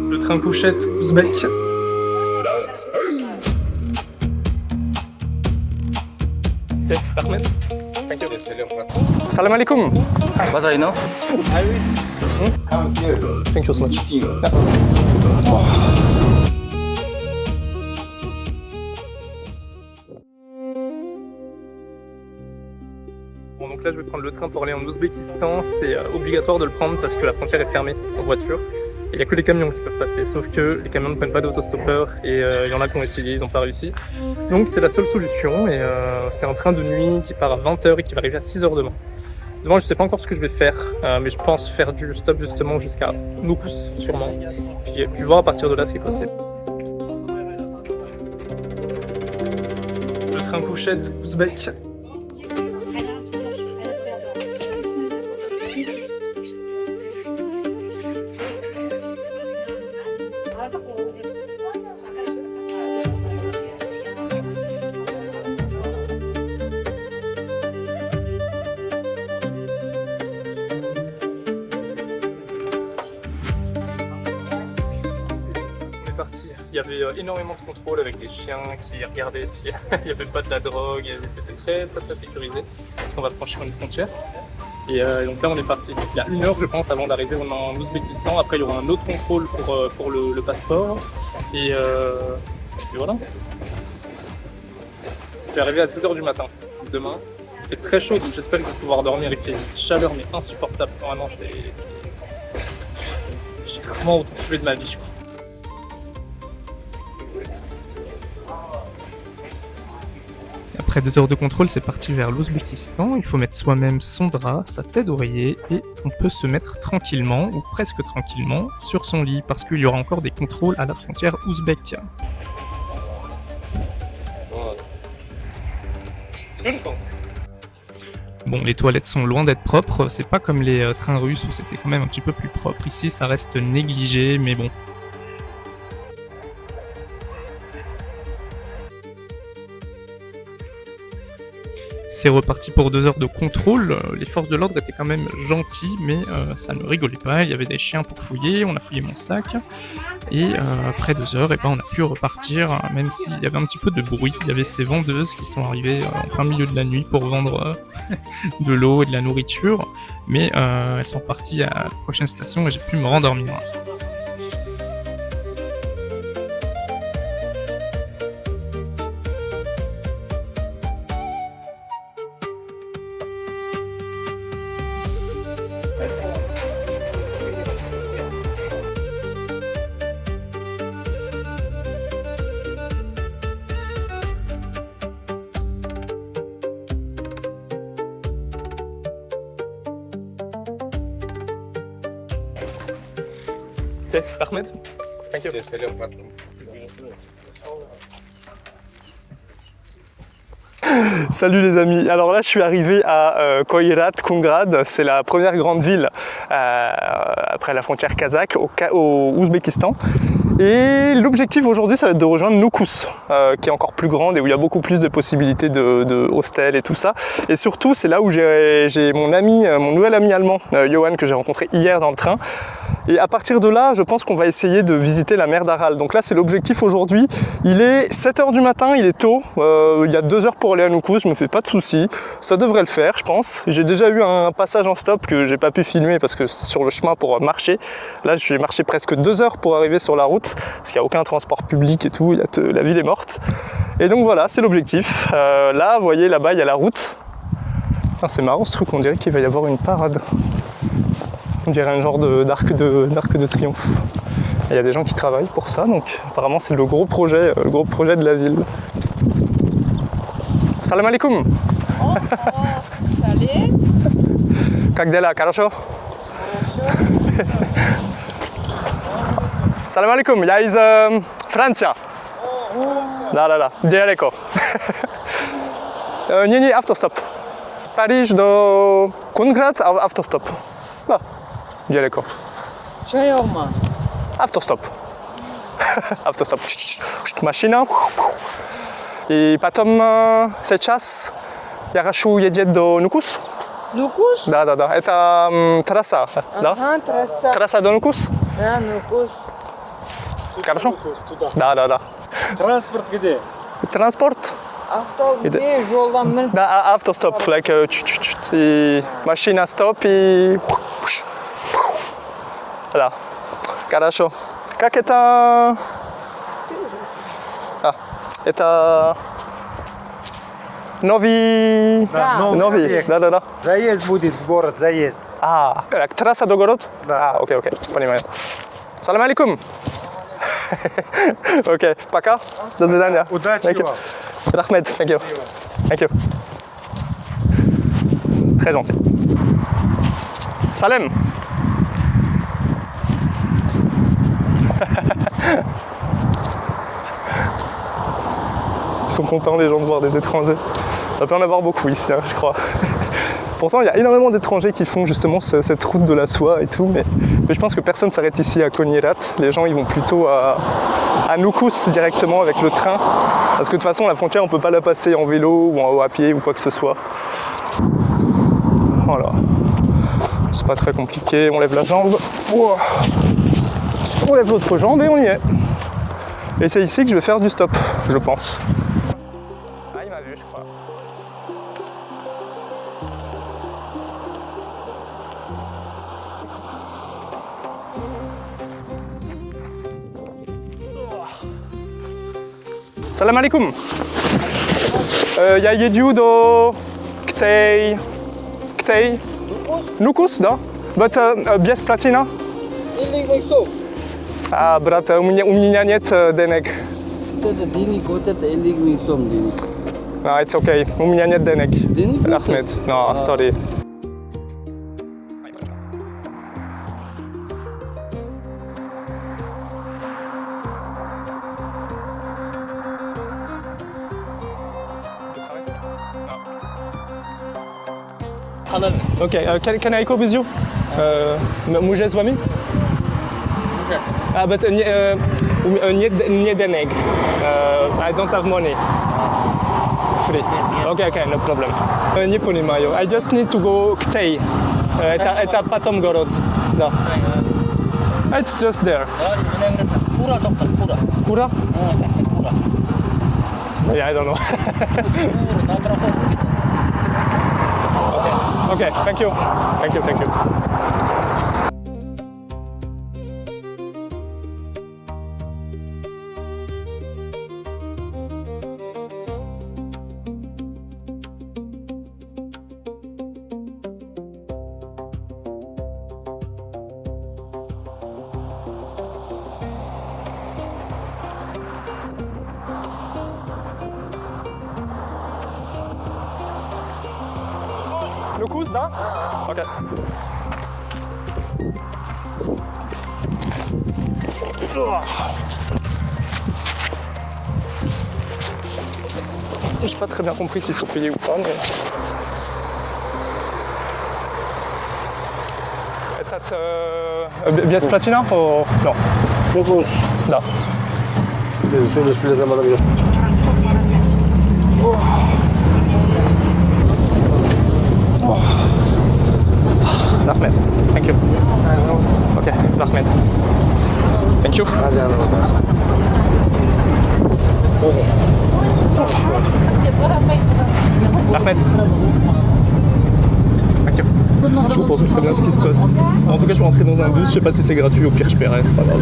Le train couchette ouzbek. Okay, Ahmed. Thank you. Salam alaikum. Was I know? Thank you so much. Bon, donc là je vais prendre le train pour aller en Ouzbékistan. C'est obligatoire de le prendre parce que la frontière est fermée en voiture. Et il n'y a que les camions qui peuvent passer, sauf que les camions ne prennent pas d'autostoppeur et il y en a qui ont essayé, ils n'ont pas réussi. Donc c'est la seule solution et c'est un train de nuit qui part à 20h et qui va arriver à 6h demain. Demain je ne sais pas encore ce que je vais faire, mais je pense faire du stop justement jusqu'à Noukous sûrement. Puis voir à partir de là ce qui est possible. Le train couchette ouzbek. Il y avait énormément de contrôles avec les chiens qui regardaient s'il n'y avait pas de la drogue, c'était très sécurisé parce qu'on va franchir une frontière. Et donc là on est parti. Il y a 1 heure je pense avant d'arriver en Ouzbékistan. Après il y aura un autre contrôle pour le passeport et voilà. Je vais arriver à 6h du matin demain. Il fait très chaud donc j'espère que je vais pouvoir dormir. Il fait une chaleur mais insupportable. Vraiment j'ai vraiment autant tué de ma vie je crois. Après 2 heures de contrôle, c'est parti vers l'Ouzbékistan. Il faut mettre soi-même son drap, sa tête d'oreiller et on peut se mettre tranquillement, ou presque tranquillement, sur son lit parce qu'il y aura encore des contrôles à la frontière ouzbek. Bon, les toilettes sont loin d'être propres, c'est pas comme les trains russes où c'était quand même un petit peu plus propre. Ici, ça reste négligé, mais bon. C'est reparti pour 2 heures de contrôle. Les forces de l'ordre étaient quand même gentilles, mais ça ne rigolait pas. Il y avait des chiens pour fouiller, on a fouillé mon sac. Et après 2 heures, on a pu repartir, même s'il y avait un petit peu de bruit. Il y avait ces vendeuses qui sont arrivées en plein milieu de la nuit pour vendre de l'eau et de la nourriture. Mais elles sont parties à la prochaine station et j'ai pu me rendormir. Okay, Ahmed. Thank you. Salut les amis, alors là je suis arrivé à Koirat Kungrad, c'est la première grande ville après la frontière kazakh au Ouzbékistan. Et l'objectif aujourd'hui ça va être de rejoindre Noukous, qui est encore plus grande et où il y a beaucoup plus de possibilités de hostels et tout ça. Et surtout c'est là où j'ai mon nouvel ami allemand, Johan, que j'ai rencontré hier dans le train. Et à partir de là, je pense qu'on va essayer de visiter la mer d'Aral. Donc là, c'est l'objectif aujourd'hui. Il est 7h du matin, il est tôt. Il y a 2 heures pour aller à Noukous, je me fais pas de soucis. Ça devrait le faire, je pense. J'ai déjà eu un passage en stop que j'ai pas pu filmer parce que c'était sur le chemin pour marcher. Là, j'ai marché presque 2 heures pour arriver sur la route parce qu'il n'y a aucun transport public et tout. La ville est morte. Et donc voilà, c'est l'objectif. Là, vous voyez, là-bas, il y a la route. C'est marrant ce truc, on dirait qu'il va y avoir une parade. On dirait un genre d'arc de triomphe. Il y a des gens qui travaillent pour ça, donc apparemment c'est le gros projet de la ville. Salam alaikum. Oh, salut. Как дела? Хорошо? Salam alaikum. Я из Франции. Да. Далеко. Не, автостоп. Париж до Кунград, автостоп. Да. Далеко. Шайорма. Автостоп. Автостоп. Машина. И потом сейчас я хочу ехать до Нукус. Нукус? Да. Это трасса. Да? Ага, трасса. Трасса до Нукус? Да, Нукус. Хорошо? Туда. Да. Транспорт где? Transport? Avtomobil yoldan minip Автостоп, like и машина стоп и voilà. Хорошо. Как это? Это новый. Да. Новый объект. Да. Заезд будет в город, заезд. Так, трасса до город? Да. Окей, понимаю. Салам алейкум. Окей, пока. До свидания. Удачи Thank you. вам. Ahmed, thank you. Thank you. Très gentil. Salem. Ils sont contents les gens de voir des étrangers. Ça peut en avoir beaucoup ici, hein, je crois. Pourtant, il y a énormément d'étrangers qui font justement cette route de la soie et tout, mais je pense que personne s'arrête ici à Konyélat. Les gens ils vont plutôt à Nukos directement avec le train, parce que de toute façon la frontière on peut pas la passer en vélo ou à pied ou quoi que ce soit. Voilà, c'est pas très compliqué, on lève la jambe, on lève l'autre jambe et on y est. Et c'est ici que je vais faire du stop, je pense. Ah, il m'a vu, je crois. Salam alaikum. Я еду до Ктей. Нукус, да? But без платина? Брат, у меня нет денег. Вот это денег, вот это illegal сом денег. It's okay. У меня нет денег. Денег нет? Ahmed, no, sorry. Halal. Okay, can I go with you? Můžeš s vámi? But nie денег. I don't have money. Free. Okay, no problem. Nie понимаю. I just need to go Ktej. Это потом город. Да. It's just there. Pura toqqa, pura. Kura? Tahta pura. Yeah, I don't know. Pura, dabra fort. Okay, thank you. Nukos, da? Okay. J'ai pas très bien compris s'il faut payer ou pas, mais... Без платина? Non. Nukos. Da. Söyle üstüne bana bir. Ahmed, thank you. Okay, Ahmed. Thank you. Hadi anam. Ahmed. Thank you. Je comprends pas très bien ce qui se passe. En tout cas, je suis rentré dans un bus, je sais pas si c'est gratuit, au pire je paierai, c'est pas grave.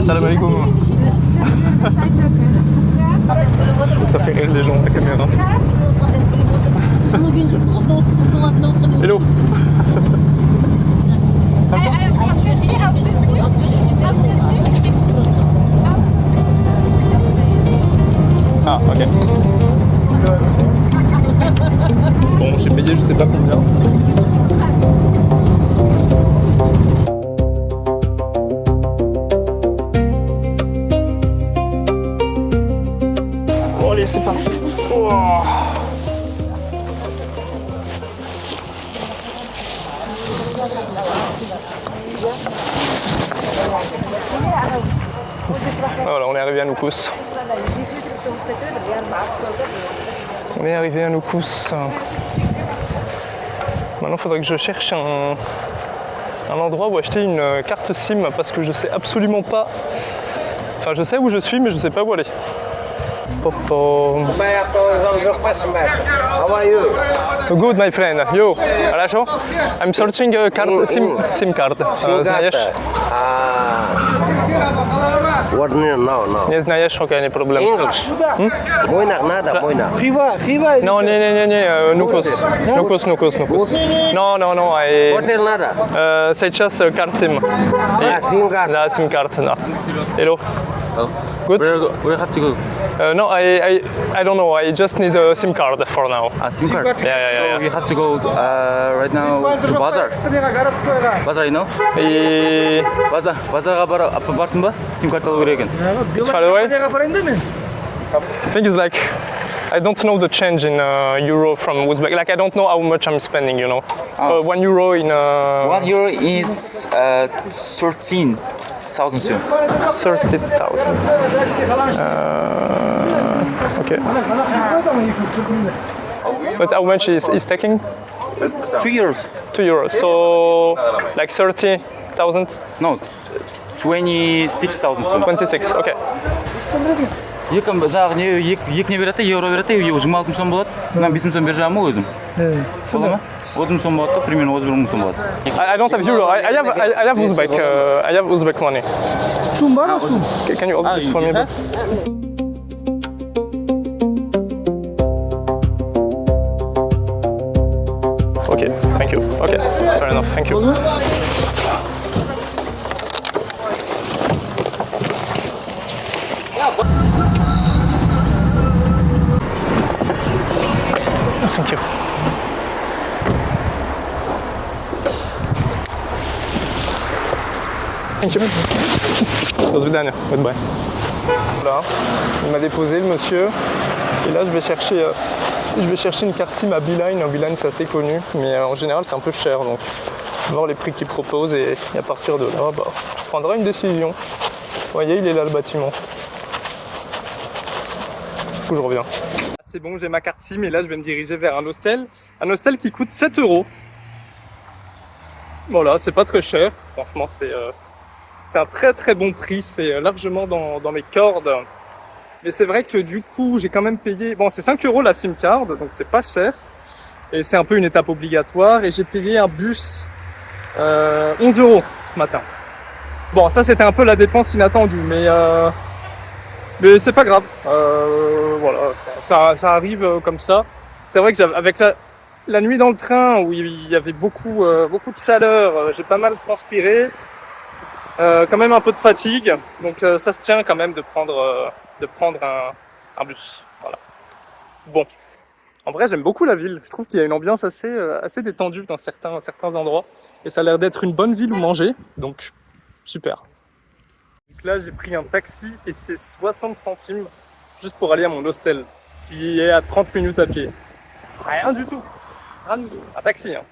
Salam alaikum. Je trouve que ça fait rire les gens à la caméra. Hello. Ah, ok. Bon, j'ai payé je sais pas combien. Bon, allez, c'est parti. Oh. Voilà, on est arrivé à Nukos. On est arrivé à Nukos. Maintenant, il faudrait que je cherche un endroit où acheter une carte SIM parce que je sais absolument pas. Enfin, je sais où je suis, mais je sais pas où aller. Popo. How are you? Good, my friend. Yo, хорошо? I'm searching a card, SIM card. Знаешь? What no. Nie znajesz? Okej, nie problem. English. Mojnak nada, mojnak. No, nie, Nukos. No, I... Hotel nada. Сейчас card SIM. SIM card. Да, SIM card, да. Hello. Good? Where have to go? No, I don't know. I just need a SIM card for now. A SIM card? Yeah. So you have to go right now to Bazaar. Bazaar, you know? И... Bazaar'a барсың ба? SIM card алу керек екен. It's far away. Thing is like, I don't know the change in euro from Uzbek. Like I don't know how much I'm spending. You know, Oh. €1 in. 1 euro is 13,000 soon. 30,000. Okay. But how much is taking? 2 euros. €2. So like 30,000. No, 26,000 soon. 26. Okay. Жаңағы не екі не береді, еуро береді, 26 сом болады. Мына 5 сом бер жағым ғой өзім. Солай ма? 30 сом болады да, примерно 31 сом болады. I don't have euro. I have Uzbek. I have Uzbek money. Can you open this for me? Okay, thank you. Okay, fair enough. Thank you. Thank you. Thank you. До свидания. Goodbye. Voilà, il m'a déposé le monsieur. Et là, je vais chercher une carte SIM à Beeline. Beeline, c'est assez connu, mais en général, c'est un peu cher. Donc, je vais voir les prix qu'ils proposent et à partir de là, je prendrai une décision. Vous voyez, il est là le bâtiment. Du coup, je reviens. C'est bon, j'ai ma carte SIM et là, je vais me diriger vers un hostel. Un hostel qui coûte 7 €. Voilà, c'est pas très cher. Franchement, c'est un très très bon prix. C'est largement dans mes cordes. Mais c'est vrai que du coup, j'ai quand même payé... Bon, c'est 5 € la SIM card, donc c'est pas cher. Et c'est un peu une étape obligatoire. Et j'ai payé un bus 11 € ce matin. Bon, ça c'était un peu la dépense inattendue, mais c'est pas grave. Voilà, ça arrive comme ça. C'est vrai que avec la nuit dans le train où il y avait beaucoup de chaleur, j'ai pas mal transpiré. Quand même un peu de fatigue, donc ça se tient quand même de prendre un bus. Voilà. Bon, en vrai j'aime beaucoup la ville. Je trouve qu'il y a une ambiance assez détendue dans certains endroits. Et ça a l'air d'être une bonne ville où manger, donc super. Donc là j'ai pris un taxi et c'est 60 centimes juste pour aller à mon hostel, qui est à 30 minutes à pied. C'est rien du tout. Rien du tout. Un taxi, hein.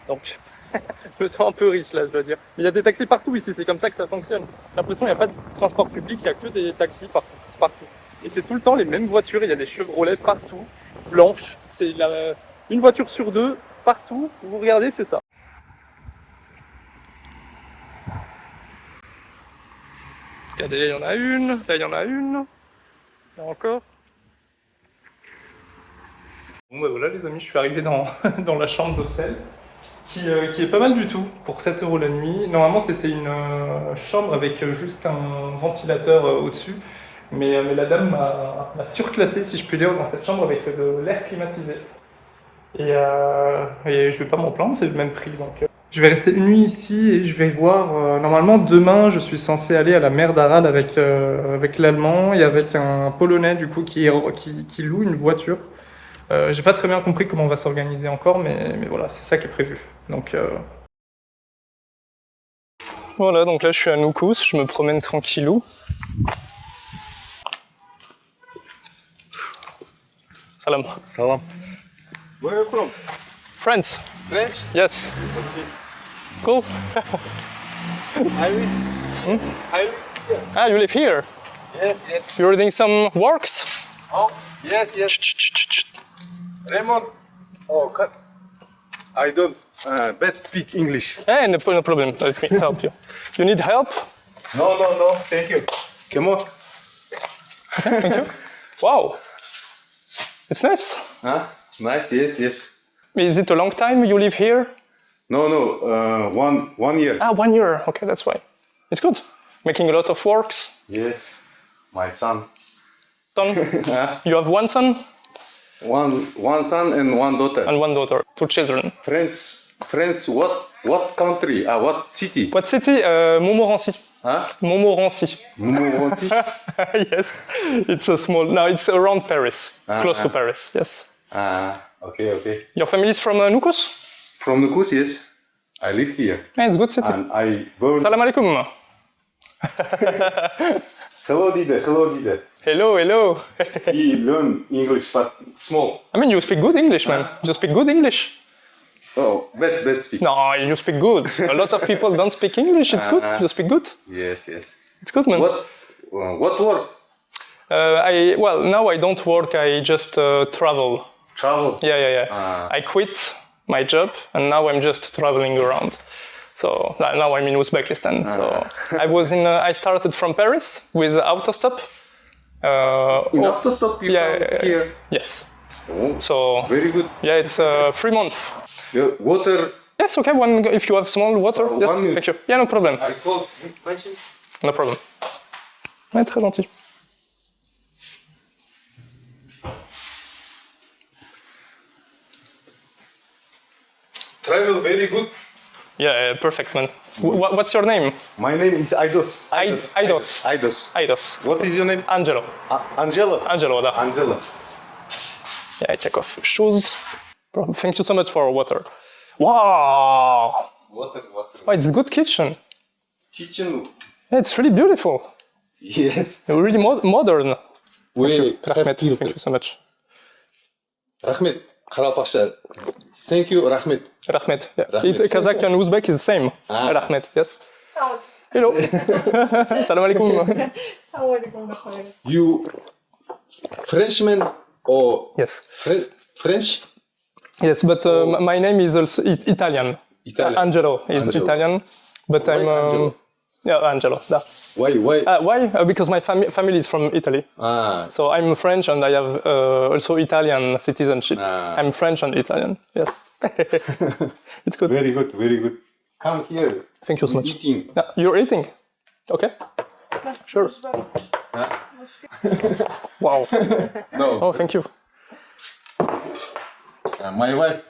Donc je me sens un peu riche là, je dois dire. Mais il y a des taxis partout ici, c'est comme ça que ça fonctionne. J'ai l'impression qu'il n'y a pas de transport public, il n'y a que des taxis partout. Et c'est tout le temps les mêmes voitures, il y a des Chevrolet partout, blanches. C'est une voiture sur deux, partout, où vous regardez, c'est ça. Regardez, là il y en a une, là il y en a une, là encore. Bon bah voilà les amis, je suis arrivé dans la chambre d'hostel. Qui est pas mal du tout pour 7 € la nuit. Normalement c'était une chambre avec juste un ventilateur au-dessus, mais la dame m'a surclassé si je puis dire dans cette chambre avec de l'air climatisé. Et je vais pas m'en plaindre, c'est le même prix. Donc je vais rester une nuit ici et je vais voir. Normalement demain je suis censé aller à la mer d'Aral avec l'allemand et avec un polonais du coup qui loue une voiture. J'ai pas très bien compris comment on va s'organiser encore, mais voilà, c'est ça qui est prévu. Donc voilà, donc là je suis à Nukos, je me promène tranquillou. Salam. Salam. Where are you from? France. French? Yes. Cool. I live. I live here. Ah, you live here. Yes. You're doing some works? Oh, yes. Raymond. Oh, cut. I don't bad speak English. Hey, no problem. Let me help you. You need help? No. Thank you. Come on. Thank you. Wow. It's nice. Huh? Nice. Yes. Is it a long time you live here? No. 1 year. Ah, 1 year. Okay, that's why. It's good. Making a lot of works. Yes. My son. Son. You have one son One son and one daughter. and one daughter. 2 children. France. What country? What city? What city? Montmorency. Huh? Montmorency. Montmorency. Yes. It's a small. No, it's around Paris. Close to Paris. Yes. Okay. Your family is from Nukos? From Nukus, yes. I live here. Yeah, it's a good city. And I born. Salam alaikum. Hello, Dida. Hello. He learn English, but small. I mean, you speak good English, man. You speak good English. Oh, bad speak. No, you speak good. A lot of people don't speak English. It's good. You speak good. Yes. It's good, man. What work? Now I don't work. I just travel. Travel. Yeah. I quit my job and now I'm just traveling around. So now I'm in Uzbekistan. So I started from Paris with autostop. In autostop you come here. Yes. Oh, So very good. yeah, it's 3 months. Water. Yes, okay. If you have small water, yes, 1 minute. thank you. Yeah, no problem. I call mention. No problem. Ouais, très gentil. Travel very good. Yeah, perfect, man. What's your name? My name is Aidos. Aidos. What is your name? Angelo. Angela. Angelo, da. Angela. Yeah, I take off shoes. Bro, thank you so much for water. Wow! Water. Oh, it's a good kitchen. Kitchen. Yeah, it's really beautiful. Yes. Really modern. We Rahmet, thank you so much. Rahmet. Karapasha. Thank you, Rahmet. Rahmet. Yeah. Rahmet. Kazakh and Uzbek is the same. Rahmet, yes. Hello. Salam alaikum. You Frenchman or Yes. French? Yes, but my name is also Italian. Italian. Angelo is Italian, but I'm Angelo? yeah, Angelo. Da. Why? Why? Because my family is from Italy. So I'm French and I have also Italian citizenship. I'm French and Italian. Yes. It's good. Very good. Come here. Thank you so much. Eating. You're eating? Okay. Sure. Wow. No. Oh, thank you. My wife.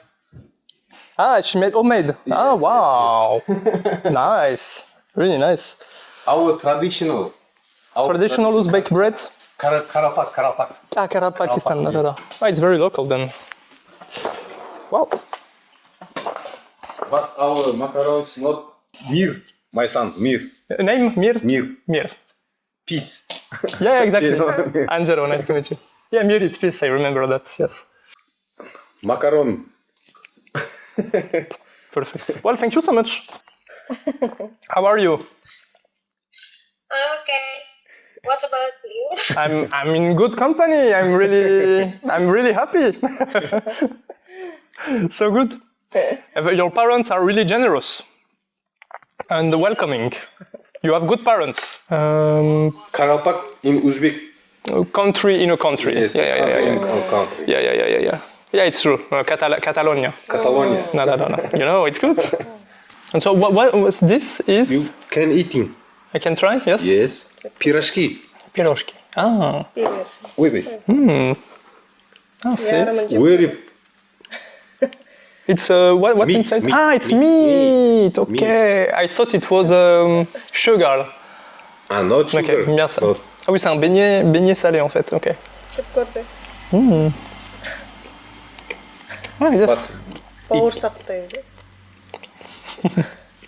She made homemade. Wow. Nice. Really nice. Our traditional Uzbek bread. Karapak. Karapakistan. Yes. Oh, it's very local then. Wow. But our macarons not Mir. My son, Mir. Name? Mir? Mir. Mir. Peace. Yeah, exactly. Yeah. Angelo, nice to meet you. Yeah, Mir, it's peace. I remember that. Yes. Macaron. Perfect. Well, thank you so much. How are you? I'm okay. What about you? I'm in good company. I'm really happy. So good. Your parents are really generous and welcoming. You have good parents. Karapak in Uzbek. Country in a country. Yes. Yeah. Country. Yeah. Yeah, it's true. Catalonia. Catalonia. No. You know, it's good. And so what was this is? You can eating. I can try, yes? Yes. Pirashki. Piroshki. Ah. Wait. See. Very. It's what's Meat, inside? meat, It's meat. Okay. I thought it was sugar. Not sugar. Ok, bien ça. Not. Ah oui, c'est un beignet salé en fait. Ok. Ah, yes. Bağırsaktaydı.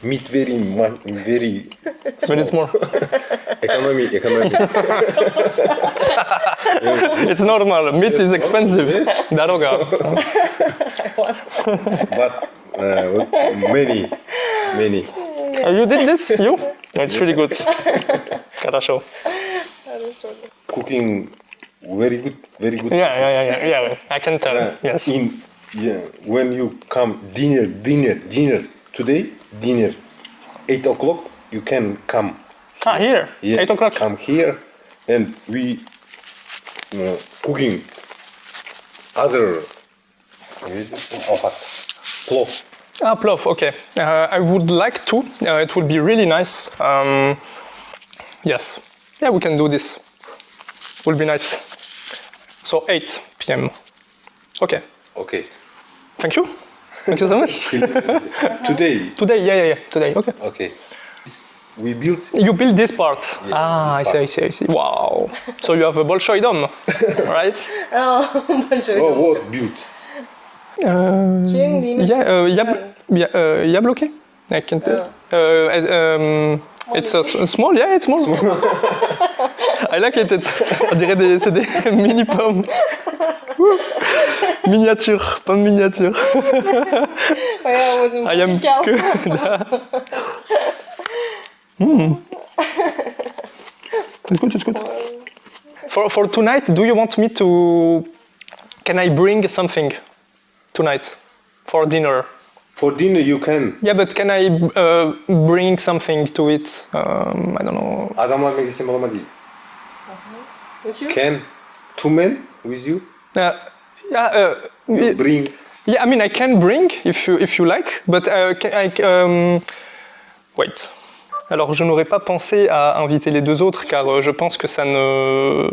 Meat very Very small. economy. It's normal. Meat is expensive. Daroga. But many. You did this? You? It's really good. Хорошо. Cooking very good. Yeah. I can tell. Yes. In Yeah, when you come dinner today, dinner 8 o'clock. You can come. Ah, here, Yeah, 8 o'clock. Come here, and we cooking other plov. Ah, plov, okay. I would like to. It would be really nice. Yes. Yeah, we can do this. Will be nice. So 8 p.m. Okay. Okay. Thank you. Thank you so much. Today. Today, yeah. Today, okay. Okay. We built. You build this part. Yeah, I see. Wow. So you have a Bolshoi Dom, right? Bonjour. Oh, what built? Jablonki? I can't tell. It's small, yeah, it's small. I like it. On dirait c'est des mini pommes. Miniature, pommes miniature. Ja, was een I am kou. It's good. For tonight, do you want me to... Can I bring something tonight for dinner? For dinner you can. Yeah, but can I bring something to it? I don't know. Adamlar gelsin bana değil. With you? Can 2 men with you? You Bring. Yeah, I mean, I can bring if you like, but wait. Alors, je n'aurais pas pensé à inviter les deux autres car je pense que ça ne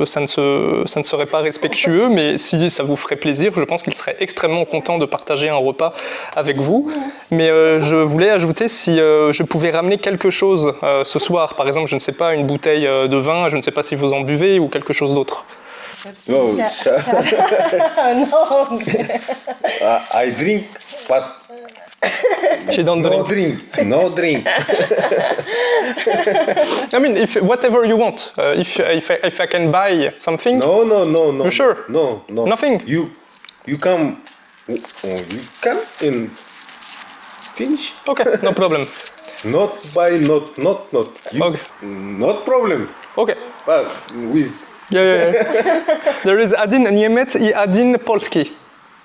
serait pas respectueux, mais si ça vous ferait plaisir, je pense qu'ils seraient extrêmement contents de partager un repas avec vous. Mais je voulais ajouter si je pouvais ramener quelque chose ce soir, par exemple, je ne sais pas, une bouteille de vin, je ne sais pas si vous en buvez ou quelque chose d'autre. No, No. I drink, but She don't drink. No drink. I mean, if whatever you want. If I can buy something. No. You sure? No. Nothing? You come. You come and finish. Okay, no problem. Not buy, not. You, Okay. Not problem. Okay. But with Yeah. There is Adin Niemiec i Adin Polski.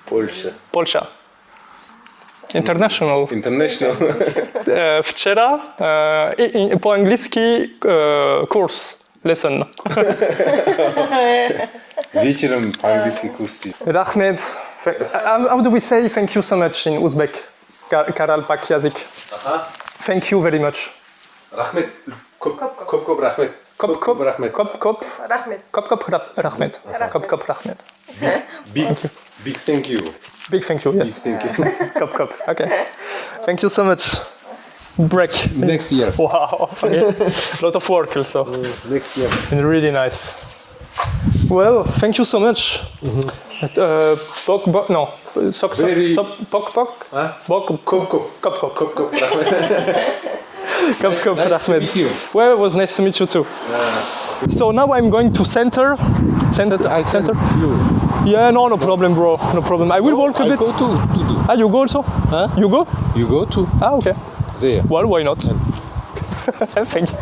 Polsha. International. Wczoraj po angielski kurs, lesson. Вечером по-английски курс. Rahmet, how do we say thank you so much in Uzbek? Karalpak yazik. Thank you very much. Rahmet. Kop rahmet. Kop rahmet. Rahmet. Rahmet. Kop rahmet. Big thank you. Big thank you, yes. Thank you. Kop. Okay. Thank you so much. Break. Next year. Wow. Okay. A lot of work also. Next year. And really nice. Well, thank you so much. Pok. Very- Pok. Huh? Bok. Kop. Kop. Rahmet. Kop. Rahmet. meet you. Well, it was nice to meet you too. So now I'm going to center. Center. You. Yeah, no problem, bro. No problem. I will walk a I bit. go to do. Ah, you go also? Huh? You go? You go to Ah, okay. there. Well, why not? Thank you.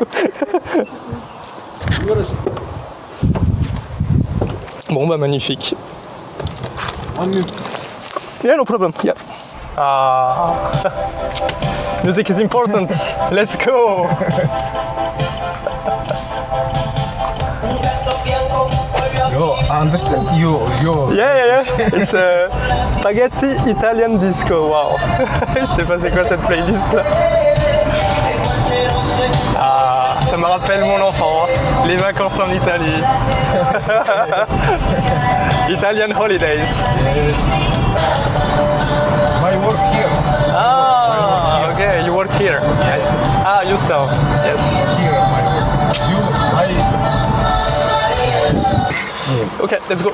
Bon, bah magnifique. Yeah, no problem. Yeah. Music is important. Let's go. You understand? You. Yeah. It's spaghetti Italian disco. Wow. Je sais pas c'est quoi cette playlist là. Ça me rappelle mon enfance, les vacances en Italie. Italian holidays. My work here. Ah, okay, you work here. Yes. Ah, you sell. Yes. Here, my work. You. Okay, let's go.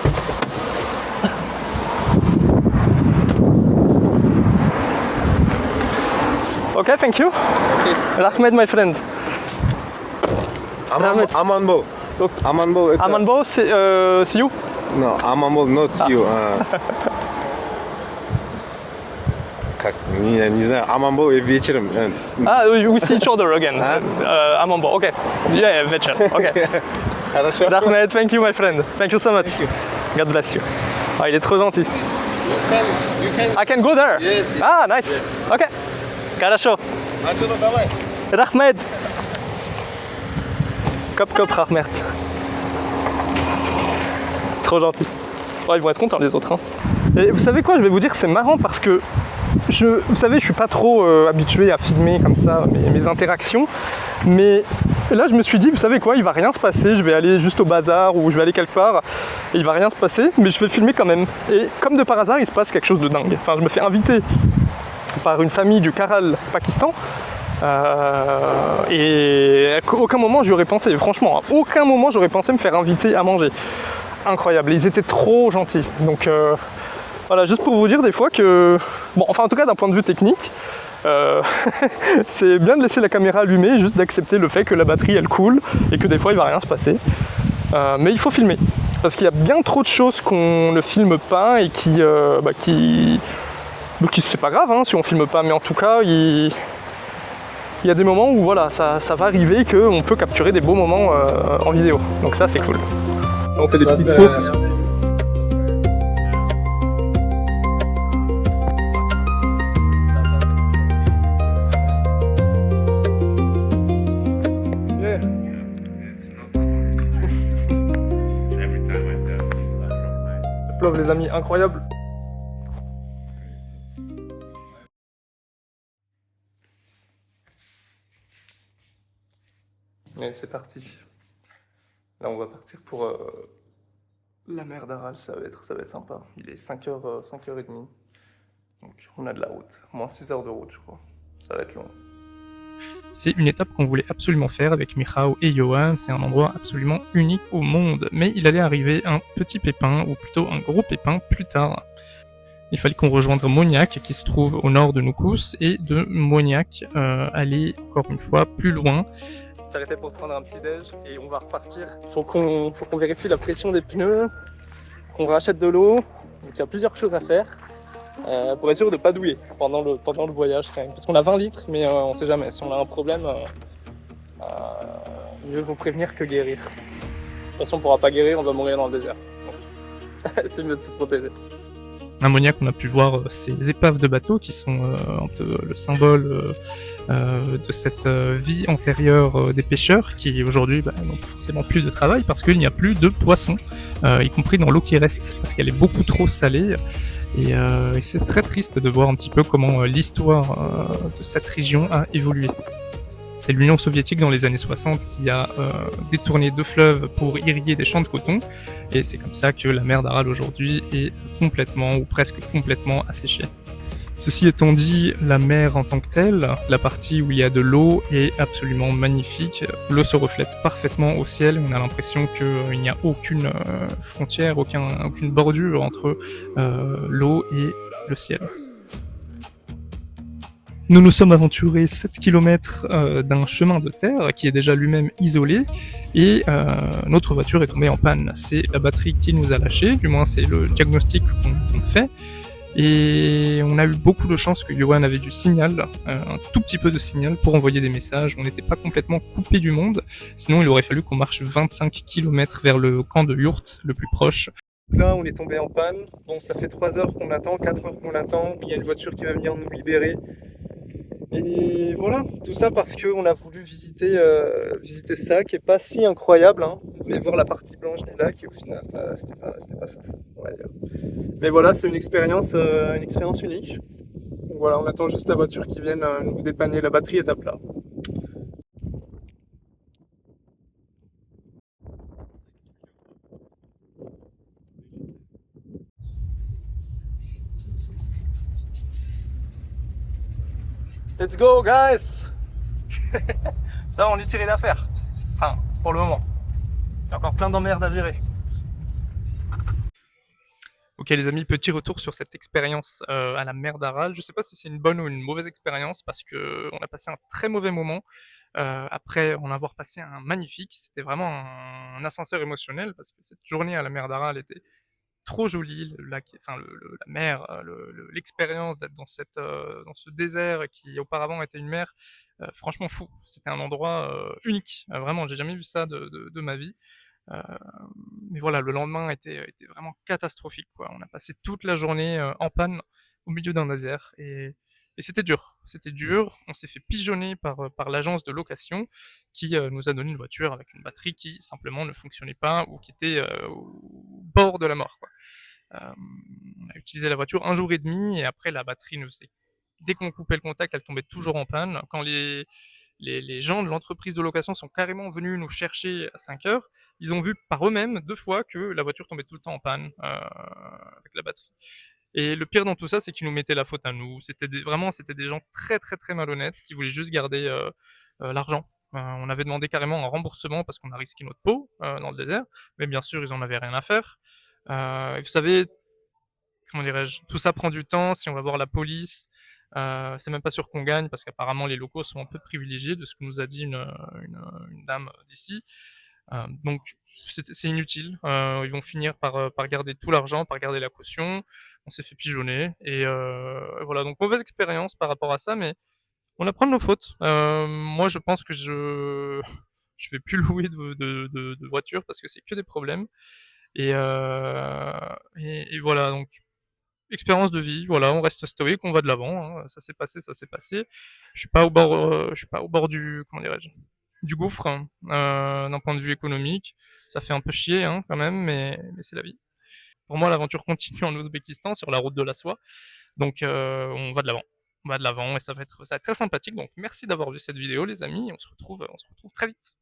Okay, thank you. Rahmet, my friend. Amanbol. Okay. Amanbol. Amanbo, see you. No, Amanbol, not you. Как? Не знаю. Amanbol вечером. Ah, we see each other again. Amanbo, okay. Yeah, вечер. Okay. Хорошо. Rahmet, thank you, my friend. Thank you so much. God bless you. Ah, il est trop gentil. I can go there. Yes. Ah, nice. Ok. Хорошо. Антону, давай. Rahmed. Cop, Rahmed. Trop gentil. Ouais, ils vont être contents les autres. Hein. Et vous savez quoi, je vais vous dire, c'est marrant parce que vous savez, je suis pas trop habitué à filmer comme ça mes interactions, mais là je me suis dit, vous savez quoi, il va rien se passer, je vais aller juste au bazar ou je vais aller quelque part, et il va rien se passer, mais je vais filmer quand même. Et comme de par hasard, il se passe quelque chose de dingue. Enfin, je me fais inviter par une famille du Karal, Pakistan, et à aucun moment j'y aurais pensé, franchement, à aucun moment j'aurais pensé me faire inviter à manger. Incroyable, ils étaient trop gentils. Donc voilà, juste pour vous dire des fois que, bon, enfin en tout cas d'un point de vue technique, c'est bien de laisser la caméra allumée, juste d'accepter le fait que la batterie elle coule et que des fois il va rien se passer. Mais il faut filmer, parce qu'il y a bien trop de choses qu'on ne filme pas et c'est pas grave hein, si on filme pas, mais en tout cas il y a des moments où voilà, ça va arriver qu'on peut capturer des beaux moments en vidéo. Donc ça c'est cool. On fait des petites courses. Plov les amis, incroyable. Et c'est parti. Là on va partir pour la mer d'Aral, ça va être sympa. Il est 5h, 5h30. Donc on a de la route, moins 6 heures de route je crois. Ça va être long. C'est une étape qu'on voulait absolument faire avec Michał et Johan, c'est un endroit absolument unique au monde. Mais il allait arriver un petit pépin, ou plutôt un gros pépin plus tard. Il fallait qu'on rejoigne Moniac, qui se trouve au nord de Noukous, et de Moniac, aller encore une fois plus loin. On s'arrêtait pour prendre un petit déj et on va repartir. Faut qu'on vérifie la pression des pneus, qu'on rachète de l'eau. Donc il y a plusieurs choses à faire. Pour être sûr de ne pas douiller pendant le voyage quand même. Parce qu'on a 20 litres, mais on ne sait jamais. Si on a un problème, mieux vaut prévenir que guérir. De toute façon, on ne pourra pas guérir, on va mourir dans le désert. C'est mieux de se protéger. À Moniac, on a pu voir ces épaves de bateaux qui sont un peu le symbole de cette vie antérieure des pêcheurs qui aujourd'hui n'ont forcément plus de travail parce qu'il n'y a plus de poissons, y compris dans l'eau qui reste, parce qu'elle est beaucoup trop salée. Et c'est très triste de voir un petit peu comment l'histoire de cette région a évolué. C'est l'Union soviétique dans les années 60 qui a détourné 2 fleuves pour irriguer des champs de coton. Et c'est comme ça que la mer d'Aral aujourd'hui est complètement ou presque complètement asséchée. Ceci étant dit, la mer en tant que telle, la partie où il y a de l'eau est absolument magnifique. L'eau se reflète parfaitement au ciel. On a l'impression qu'il n'y a aucune frontière, aucune bordure entre l'eau et le ciel. Nous nous sommes aventurés 7 km d'un chemin de terre qui est déjà lui-même isolé et notre voiture est tombée en panne. C'est la batterie qui nous a lâché, du moins c'est le diagnostic qu'on fait. Et on a eu beaucoup de chance que Johan avait du signal, un tout petit peu de signal pour envoyer des messages. On n'était pas complètement coupé du monde, sinon il aurait fallu qu'on marche 25 km vers le camp de Yurt, le plus proche. Là, on est tombé en panne. Bon, ça fait 3 heures qu'on attend, 4 heures qu'on attend. Il y a une voiture qui va venir nous libérer. Et voilà, tout ça parce qu'on a voulu visiter ça qui est pas si incroyable. Hein. On voulait voir la partie blanche des lacs et au final, c'était pas fou, on va dire. Mais voilà, c'est une expérience unique. Donc voilà, on attend juste la voiture qui vienne nous dépanner. La batterie est à plat. Let's go, guys! Ça, on est tiré d'affaire. Enfin, pour le moment. Il y a encore plein d'emmerdes à gérer. Ok les amis, petit retour sur cette expérience à la mer d'Aral. Je ne sais pas si c'est une bonne ou une mauvaise expérience parce qu'on a passé un très mauvais moment. Après en avoir passé un magnifique, c'était vraiment un ascenseur émotionnel parce que cette journée à la mer d'Aral était trop joli, le lac, enfin la mer, l'expérience d'être dans ce désert qui auparavant était une mer, franchement fou. C'était un endroit unique, vraiment, j'ai jamais vu ça de ma vie. Mais voilà, le lendemain était vraiment catastrophique, quoi. On a passé toute la journée en panne au milieu d'un désert et c'était dur. C'était dur. On s'est fait pigeonner par l'agence de location qui nous a donné une voiture avec une batterie qui simplement ne fonctionnait pas ou qui était au bord de la mort, quoi. On a utilisé la voiture 1 jour et demi et après la batterie ne faisait. Dès qu'on coupait le contact, elle tombait toujours en panne. Quand les gens de l'entreprise de location sont carrément venus nous chercher à 5 heures, ils ont vu par eux-mêmes 2 fois que la voiture tombait tout le temps en panne avec la batterie. Et le pire dans tout ça, c'est qu'ils nous mettaient la faute à nous. Vraiment, c'était des gens très très très malhonnêtes qui voulaient juste garder l'argent. On avait demandé carrément un remboursement parce qu'on a risqué notre peau dans le désert, mais bien sûr, ils en avaient rien à faire. Vous savez, comment dirais-je, tout ça prend du temps. Si on va voir la police, c'est même pas sûr qu'on gagne parce qu'apparemment les locaux sont un peu privilégiés de ce que nous a dit une dame d'ici. Donc c'est inutile. Ils vont finir par garder tout l'argent, par garder la caution. On s'est fait pigeonner et voilà. Donc mauvaise expérience par rapport à ça, mais on apprend de nos fautes. Moi, je pense que je vais plus louer de voiture parce que c'est que des problèmes. Et voilà. Donc expérience de vie, voilà, on reste stoïque, on va de l'avant, hein, ça s'est passé, ça s'est passé. Je suis pas au bord du, comment dirais-je, du gouffre, hein, d'un point de vue économique. Ça fait un peu chier, hein, quand même, mais c'est la vie. Pour moi, l'aventure continue en Ouzbékistan sur la route de la soie. Donc, on va de l'avant. On va de l'avant et ça va être très sympathique. Donc, merci d'avoir vu cette vidéo, les amis. On se retrouve très vite.